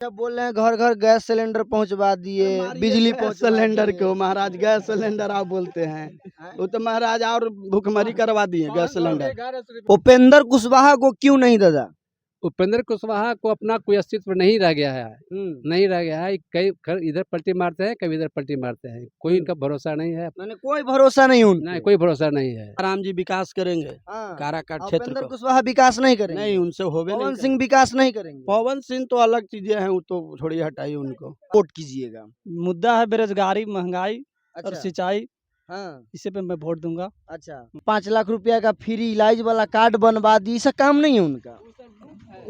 जब बोल रहे हैं घर घर गैस सिलेंडर पहुंचवा दिए, बिजली सिलेंडर क्यों महाराज, गैस सिलेंडर आप बोलते हैं। वो तो महाराज और भुखमरी करवा दिए गैस सिलेंडर। उपेंद्र कुशवाहा को क्यों नहीं दादा? उपेंद्र कुशवाहा को अपना कोई अस्तित्व नहीं रह गया है, नहीं रह गया है। कई इधर पलटी मारते हैं, कभी इधर पलटी मारते हैं, कोई इनका भरोसा नहीं है। मैंने कोई भरोसा नहीं उनका, नहीं कोई भरोसा नहीं है। राम जी विकास करेंगे काराकाट क्षेत्र उपेंद्र को। कुशवाहा विकास नहीं करेंगे, नहीं उनसे होवे पवन नहीं सिंह विकास नहीं करेंगे। पवन सिंह तो अलग चीजें हैं, वो तो थोड़ी हटाई उनको। वोट कीजिएगा। मुद्दा है बेरोजगारी, महंगाई और अच्छा, सिंचाई, हाँ, इसी पे मैं वोट दूंगा। अच्छा। 5 लाख रुपया का फ्री इलाज वाला कार्ड बनवा दी, ऐसा काम नहीं है उनका।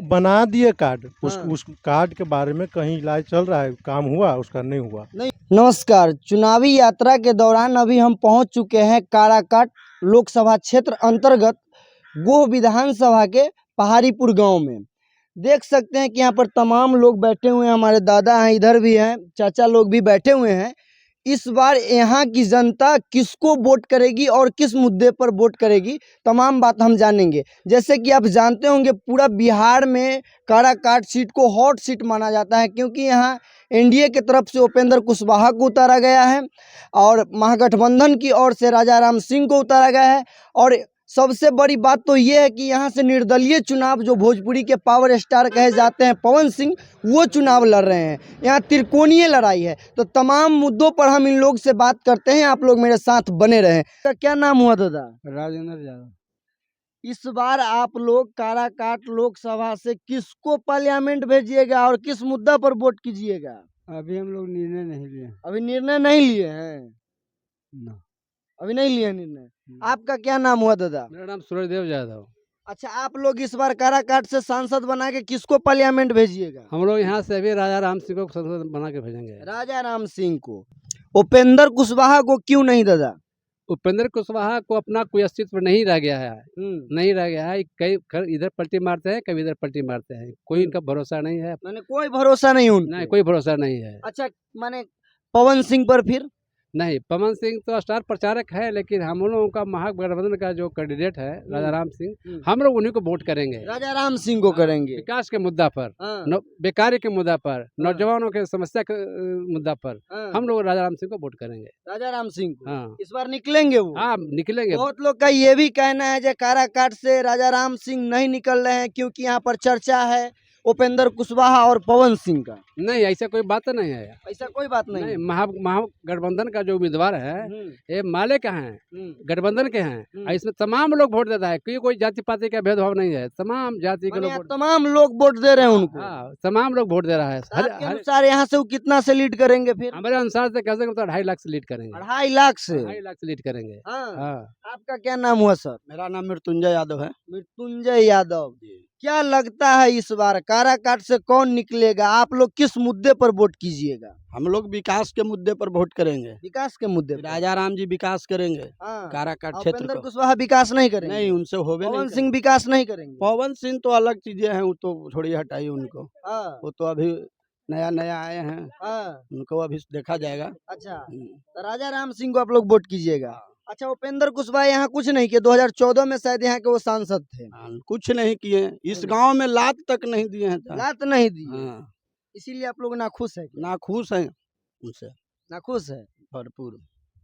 बना दिए कार्ड, हाँ। उस कार्ड के बारे में कहीं इलाज चल रहा है, काम हुआ उसका नहीं हुआ। नमस्कार, चुनावी यात्रा के दौरान अभी हम पहुंच चुके हैं काराकाट लोकसभा क्षेत्र अंतर्गत गोह विधानसभा के पहाड़ीपुर गांव में। देख सकते हैं कि यहाँ पर तमाम लोग बैठे हुए हैं, हमारे दादा हैं, इधर भी हैं, चाचा लोग भी बैठे हुए हैं। इस बार यहाँ की जनता किसको वोट करेगी और किस मुद्दे पर वोट करेगी, तमाम बात हम जानेंगे। जैसे कि आप जानते होंगे, पूरा बिहार में काराकाट सीट को हॉट सीट माना जाता है, क्योंकि यहाँ एनडीए की तरफ से उपेंद्र कुशवाहा को उतारा गया है और महागठबंधन की ओर से राजा राम सिंह को उतारा गया है। और सबसे बड़ी बात तो ये है कि यहाँ से निर्दलीय चुनाव, जो भोजपुरी के पावर स्टार कहे जाते हैं पवन सिंह, वो चुनाव लड़ रहे हैं। यहाँ त्रिकोणीय लड़ाई है। तो तमाम मुद्दों पर हम इन लोग से बात करते हैं, आप लोग मेरे साथ बने रहें। तो क्या नाम हुआ दादा? राजेंद्र यादव। इस बार आप लोग काराकाट लोकसभा से किसको पार्लियामेंट भेजिएगा और किस मुद्दा पर वोट कीजिएगा? अभी हम लोग निर्णय नहीं लिए। अभी निर्णय नहीं लिए हैं? ना। अभी नहीं लिए निर्णय। आपका क्या नाम हुआ दादा? मेरा नाम सूर्यदेव यादव। अच्छा, आप लोग इस बार काराकाट से सांसद बना के किसको पार्लियामेंट भेजिएगा? हम लोग यहाँ से अभी राजा राम सिंह को संसद बना के भेजेंगे। राजा राम सिंह को। उपेंद्र कुशवाहा को क्यों नहीं दादा? उपेंद्र कुशवाहा को अपना कोई अस्तित्व नहीं रह गया है, नहीं रह गया है। कई इधर पलटी मारते हैं, कभी इधर पलटी मारते हैं, कोई इनका भरोसा नहीं है। मैंने कोई भरोसा नहीं उनका। नहीं कोई भरोसा नहीं है। अच्छा, माने पवन सिंह पर फिर? नहीं, पवन सिंह तो स्टार प्रचारक है, लेकिन हम लोगों का महागठबंधन का जो कैंडिडेट है राजा राम सिंह, हम लोग उन्हीं को वोट करेंगे। राजा राम सिंह को करेंगे। विकास के मुद्दा पर, बेकारी के मुद्दा पर, नौजवानों के समस्या के मुद्दा पर हम लोग राजा राम सिंह को वोट करेंगे। राजा राम सिंह को। हाँ, इस बार निकलेंगे वो? हाँ निकलेंगे। बहुत लोग का ये भी कहना है कि काराकाट से राजा राम सिंह नहीं निकल रहे हैं, क्योंकि यहाँ पर चर्चा है उपेंद्र कुशवाहा और पवन सिंह का। नहीं, ऐसा कोई बात नहीं है। ऐसा कोई बात नहीं। महागठबंधन का जो उम्मीदवार है ये माले का है, गठबंधन के हैं। इसमें तमाम लोग वोट देता है, कोई जाति पाति का भेदभाव नहीं है। तमाम जाति के लोग, तमाम लोग वोट दे रहे हैं उनको। हाँ, तमाम लोग वोट दे रहा है। आपके अनुसार यहाँ से वो कितना से लीड करेंगे फिर? हमारे अनुसार से कैसे 2.5 लाख से लीड करेंगे। 2.5 लाख से? 2.5 लाख से लीड करेंगे। हाँ। आपका क्या नाम हुआ सर? मेरा नाम मृत्युंजय यादव है। मृत्युंजय यादव। क्या लगता है इस बार काराकाट से कौन निकलेगा? आप लोग किस मुद्दे पर वोट कीजिएगा? हम लोग विकास के मुद्दे पर वोट करेंगे। विकास के मुद्दे पर? राजा राम जी विकास करेंगे काराकाट क्षेत्र उपेंद्र को। कुशवाहा विकास नहीं करेंगे? नहीं उनसे होवे नहीं पवन सिंह विकास नहीं करेंगे? पवन सिंह तो अलग चीजें हैं, वो तो थोड़ी हटाई उनको। वो तो अभी नया नया आए हैं, उनको अभी देखा जाएगा। अच्छा, तो राजा राम सिंह को आप लोग वोट कीजिएगा। अच्छा, उपेंद्र कुशवाहा यहाँ कुछ नहीं किए? 2014 में शायद यहाँ के वो सांसद थे। कुछ नहीं किए, इस गांव में लात तक नहीं दिए हैं। लात नहीं दी, इसीलिए आप लोग नाखुश है? नाखुश हैं उनसे, नाखुश है भरपूर।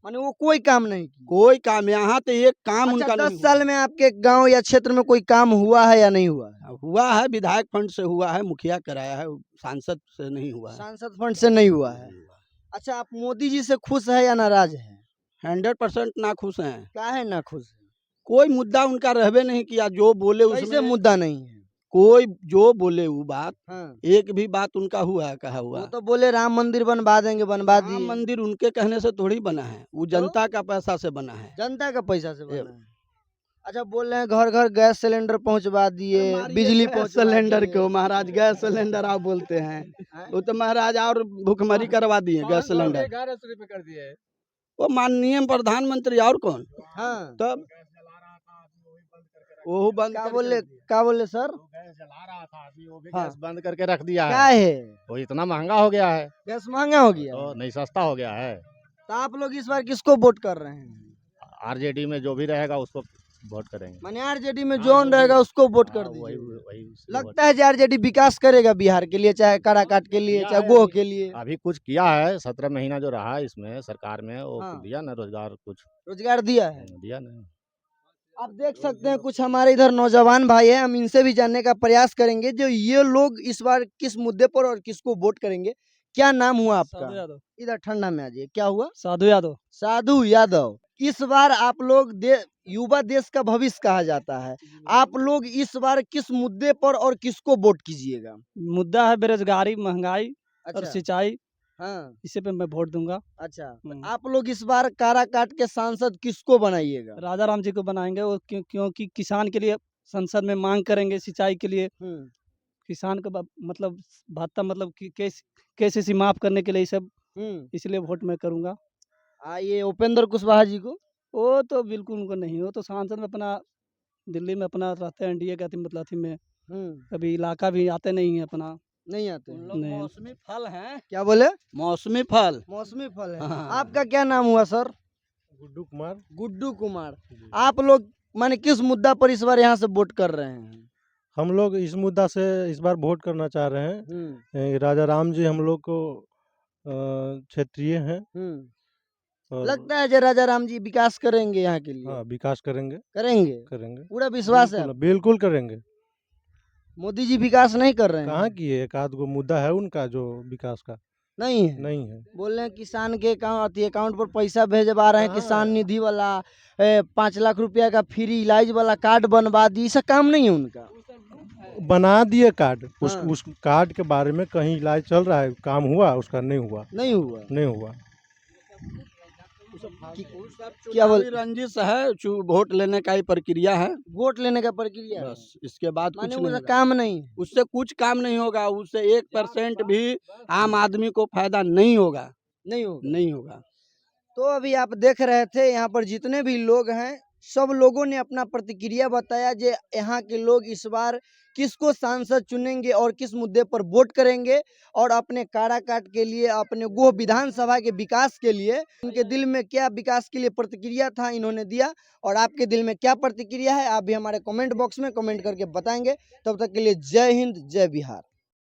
माने वो कोई काम नहीं किया? कोई काम यहाँ तो एक काम उनका 10 साल में आपके गांव या क्षेत्र में कोई काम हुआ है या नहीं हुआ है? हुआ है, विधायक फंड से हुआ है, मुखिया कराया है, सांसद से नहीं हुआ है। सांसद फंड से नहीं हुआ है। अच्छा, आप मोदी जी से खुश है या नाराज है? 100% नाखुश हैं। क्या है नाखुश? कोई मुद्दा उनका रहबे नहीं किया, जो बोले उसमें मुद्दा नहीं है। कोई जो बोले वो बात, हाँ। एक भी बात उनका हुआ है, कहा हुआ? वो तो बोले राम मंदिर बनवा देंगे, बनवा दिए। राम मंदिर उनके कहने से थोड़ी बना है, वो जनता का पैसा से बना है। जनता का पैसा से बना है। अच्छा, बोल रहे हैं घर घर गैस सिलेंडर पहुंचवा दिए, बिजली सिलेंडर क्यों महाराज, गैस सिलेंडर आप बोलते हैं। वो तो महाराज और भुखमरी करवा दिए गैस सिलेंडर। 1100 रुपए कर दिए। वो माननीय प्रधानमंत्री और कौन? हाँ। तब वो बंद क्या बोले सर? गैस जला रहा था अभी, वो भी हाँ। गैस बंद करके रख दिया क्या है। है? वो इतना महंगा हो गया है, गैस महंगा हो गया तो नहीं सस्ता हो गया है। तो आप लोग इस बार किसको वोट कर रहे हैं? आरजेडी में जो भी रहेगा उसको वोट करेंगे। माने आरजेडी में जोन रहेगा उसको वोट कर वही दीजिए। वही उसी को लगता है आरजेडी विकास करेगा बिहार के लिए, चाहे काराकाट के लिए, किया चाहे है गोह अभी। के लिए। अभी कुछ किया है, 17 महीना जो रहा है इसमें सरकार में, वो हाँ। दिया ना रोजगार कुछ, रोजगार दिया है। दिया ना। आप देख सकते हैं कुछ हमारे इधर नौजवान भाई हैं, हम इनसे भी जानने का प्रयास करेंगे जो ये लोग इस बार किस मुद्दे पर और किसको वोट करेंगे। क्या नाम हुआ साधु आपका? यादव। इधर ठंडा में आ जाइए। क्या हुआ? साधु यादव। साधु यादव। इस बार आप लोग युवा देश का भविष्य कहा जाता है, आप लोग इस बार किस मुद्दे पर और किसको वोट कीजिएगा? मुद्दा है बेरोजगारी, महंगाई और अच्छा। सिंचाई, हाँ। इसी पे मैं वोट दूंगा। अच्छा, तो हम्म। आप लोग इस बार काराकाट के सांसद किसको बनाइएगा? राजा राम जी को बनाएंगे, वो क्योंकि किसान के लिए संसद में मांग करेंगे सिंचाई के लिए, किसान को मतलब भत्ता, मतलब कि केसीसी माफ करने के लिए, ये सब इसलिए वोट मैं करूंगा। ये उपेंद्र कुशवाहा जी को? वो तो बिल्कुल उनको नहीं, वो तो सांसद में अपना दिल्ली में अपना रहते हैं, एनडीए का मतलब अथी में, कभी इलाका भी आते नहीं है अपना। नहीं आते उन हैं। लोग नहीं। मौसमी फल हैं। क्या बोले? मौसमी फल। मौसमी फल है। हाँ। आपका क्या नाम हुआ सर? गुड्डू कुमार। गुड्डू कुमार। आप लोग माने किस मुद्दा पर इस बार यहाँ से वोट कर रहे हैं? हम लोग इस मुद्दा से इस बार वोट करना चाह रहे हैं। राजा राम जी हम लोग को क्षेत्रीय हैं और लगता है जो राजा राम जी विकास करेंगे यहाँ के लिए? हाँ, विकास करेंगे करेंगे? करेंगे। पूरा विश्वास है? बिल्कुल बिल्कुल करेंगे। मोदी जी विकास नहीं कर रहे हैं? कहाँ किए, एक आध गो मुद्दा है उनका जो विकास का नहीं है। नहीं है। बोल रहे हैं किसान के अकाउंट पर पैसा भेजवा रहे हैं, कहाँ किसान है? निधि वाला 5 लाख रुपया का फ्री इलाज वाला कार्ड बनवा दी, सब काम नहीं है उनका। बना दिए कार्ड, हाँ। उस कार्ड के बारे में कहीं इलाज चल रहा है, काम हुआ उसका? नहीं हुआ, नहीं हुआ। नहीं हुआ। क्या बोल? चुनावी रंजिश है, वोट लेने का ही प्रक्रिया है, वोट लेने का प्रक्रिया है। बस इसके बाद कुछ माने नहीं उसका होगा। काम नहीं है। उससे कुछ काम नहीं होगा, उससे 1% भी आम आदमी को फायदा नहीं होगा, नहीं होगा। नहीं होगा। तो अभी आप देख रहे थे यहाँ पर जितने भी लोग हैं, सब लोगों ने अपना प्रतिक्रिया बताया जे यहाँ के लोग इस बार किसको सांसद चुनेंगे और किस मुद्दे पर वोट करेंगे, और अपने काराकाट के लिए, अपने गोह विधानसभा के विकास के लिए उनके दिल में क्या विकास के लिए प्रतिक्रिया था इन्होंने दिया, और आपके दिल में क्या प्रतिक्रिया है आप भी हमारे कमेंट बॉक्स में कमेंट करके बताएंगे। तब तक के लिए जय हिंद, जय बिहार।